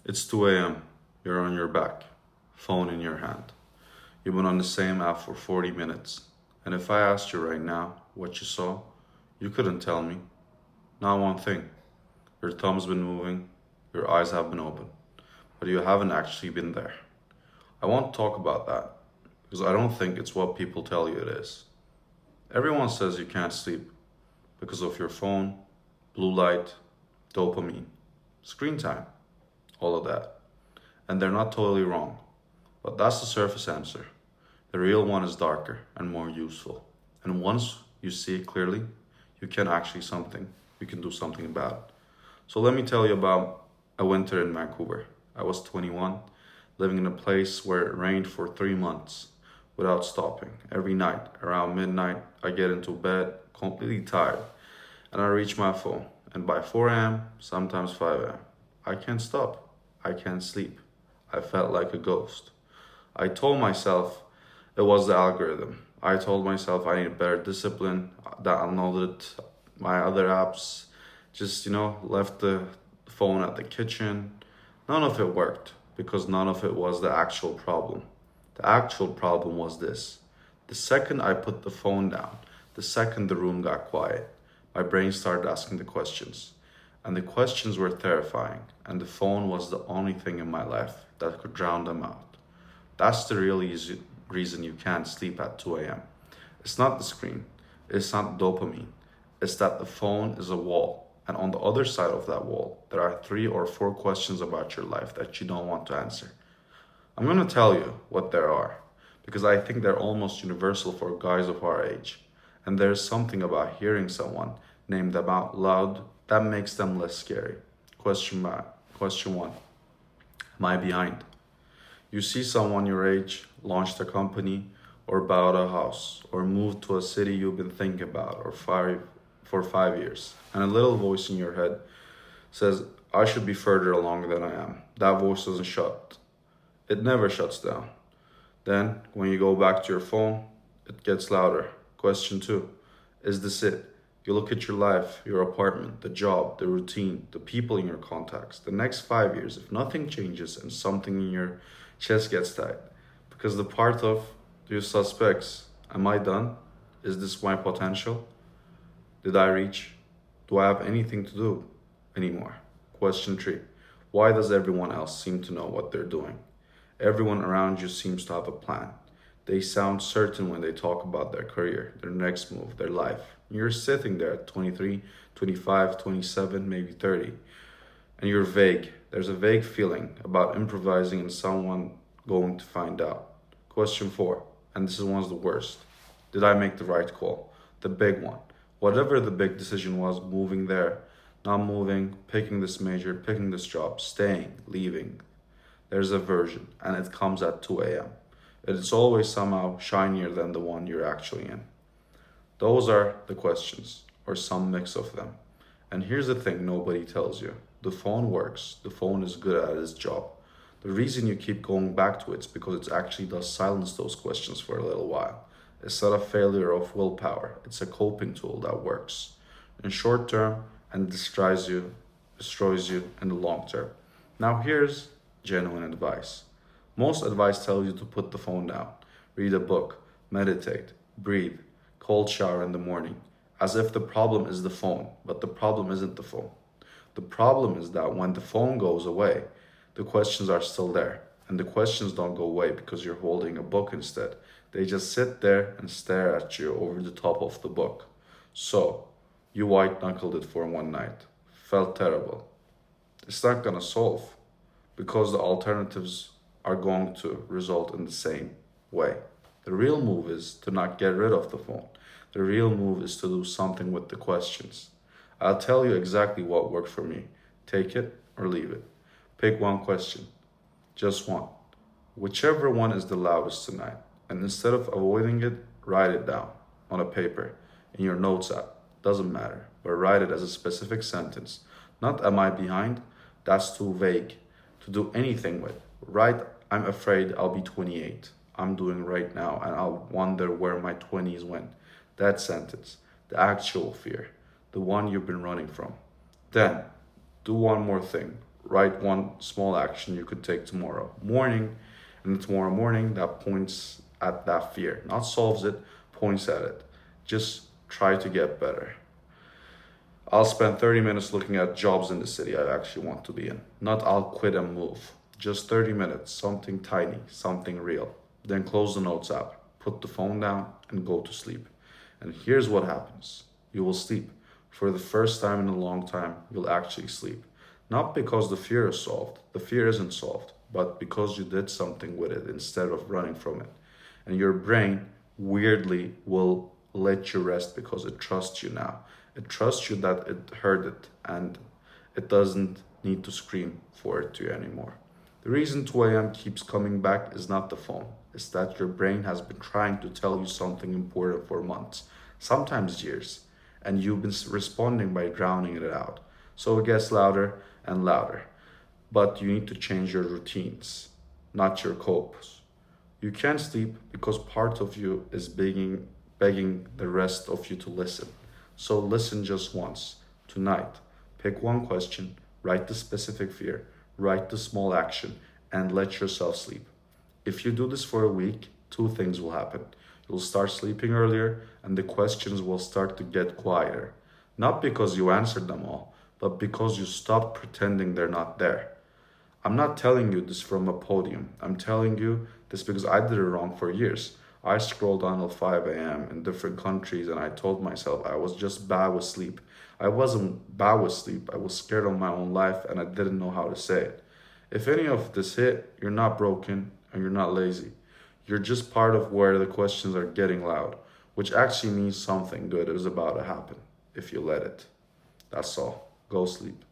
It's 2 a.m. You're on your back, phone in your hand. You've been on the same app for 40 minutes. And if I asked you right now what you saw, you couldn't tell me. Not one thing. Your thumb's been moving, your eyes have been open, but you haven't actually been there. I won't talk about that because I don't think it's what people tell you it is. Everyone says you can't sleep because of your phone, blue light, dopamine, screen time, all of that. And they're not totally wrong, but that's the surface answer. The real one is darker and more useful. And once you see it clearly, you can do something about it. So let me tell you about a winter in Vancouver. I was 21, living in a place where it rained for 3 months without stopping. Every night around midnight, I get into bed completely tired and I reach my phone. And by 4 a.m., sometimes 5 a.m., I can't stop. I can't sleep. I felt like a ghost. I told myself it was the algorithm. I told myself I needed better discipline, downloaded my other apps, left the phone at the kitchen. None of it worked because none of it was the actual problem. The actual problem was this. The second I put the phone down, the second the room got quiet, my brain started asking the questions. And the questions were terrifying, and the phone was the only thing in my life that could drown them out. That's the real easy reason you can't sleep at 2 a.m. It's not the screen, it's not dopamine, it's that the phone is a wall. And on the other side of that wall, there are 3 or 4 questions about your life that you don't want to answer. I'm going to tell you what there are, because I think they're almost universal for guys of our age. And there's something about hearing someone name them out loud that makes them less scary. Question 1. Am I behind? You see someone your age launched a company or bought a house or moved to a city you've been thinking about for 5 years, and a little voice in your head says, I should be further along than I am. That voice doesn't shut. It never shuts down. Then, when you go back to your phone, it gets louder. Question 2. Is this it? You look at your life, your apartment, the job, the routine, the people in your contacts. The next 5 years, if nothing changes and something in your chest gets tight, because the part of you suspects, am I done? Is this my potential? Did I reach? Do I have anything to do anymore? Question 3. Why does everyone else seem to know what they're doing? Everyone around you seems to have a plan. They sound certain when they talk about their career, their next move, their life. You're sitting there at 23, 25, 27, maybe 30, and you're vague. There's a vague feeling about improvising and someone going to find out. Question 4, and this is one of the worst. Did I make the right call? The big one. Whatever the big decision was, moving there, not moving, picking this major, picking this job, staying, leaving. There's a version, and it comes at 2 a.m. It is always somehow shinier than the one you're actually in. Those are the questions, or some mix of them. And here's the thing nobody tells you. The phone works. The phone is good at its job. The reason you keep going back to it is because it actually does silence those questions for a little while. It's not a failure of willpower. It's a coping tool that works in short term and destroys you in the long term. Now here's genuine advice. Most advice tells you to put the phone down, read a book, meditate, breathe, cold shower in the morning, as if the problem is the phone, but the problem isn't the phone. The problem is that when the phone goes away, the questions are still there. And the questions don't go away because you're holding a book instead. They just sit there and stare at you over the top of the book. So, you white-knuckled it for one night. Felt terrible. It's not gonna solve because the alternatives are going to result in the same way. The real move is to not get rid of the phone. The real move is to do something with the questions. I'll tell you exactly what worked for me. Take it or leave it. Pick one question. Just one. Whichever one is the loudest tonight. And instead of avoiding it, write it down on a paper, in your notes app. Doesn't matter. But write it as a specific sentence. Not am I behind? That's too vague to do anything with. Write, I'm afraid I'll be 28. I'm doing right now and I'll wonder where my 20s went. That sentence. The actual fear. The one you've been running from. Then, do one more thing. write one small action you could take tomorrow morning, and tomorrow morning that points at that fear, not solves it, points at it. Just try to get better. I'll spend 30 minutes looking at jobs in the city I actually want to be in. Not I'll quit and move. Just 30 minutes, something tiny, something real. Then close the notes app, put the phone down, and go to sleep. And here's what happens. You will sleep. For the first time in a long time, you'll actually sleep. Not because the fear is solved. The fear isn't solved, but because you did something with it instead of running from it. And your brain weirdly will let you rest because it trusts you now. It trusts you that it heard it and it doesn't need to scream for it to you anymore. The reason 2 a.m. keeps coming back is not the phone. It's that your brain has been trying to tell you something important for months, sometimes years, and you've been responding by drowning it out. So it gets louder and louder. But you need to change your routines, not your copes. You can't sleep because part of you is begging the rest of you to listen. So listen just once, tonight. Pick one question, write the specific fear, write the small action, and let yourself sleep. If you do this for a week, two things will happen. You'll start sleeping earlier, and the questions will start to get quieter. Not because you answered them all, but because you stopped pretending they're not there. I'm not telling you this from a podium. I'm telling you this because I did it wrong for years. I scrolled until 5 a.m. in different countries and I told myself I was just bad with sleep. I wasn't bad with sleep. I was scared of my own life and I didn't know how to say it. If any of this hit, you're not broken and you're not lazy. You're just part of where the questions are getting loud, which actually means something good is about to happen if you let it. That's all. Go sleep.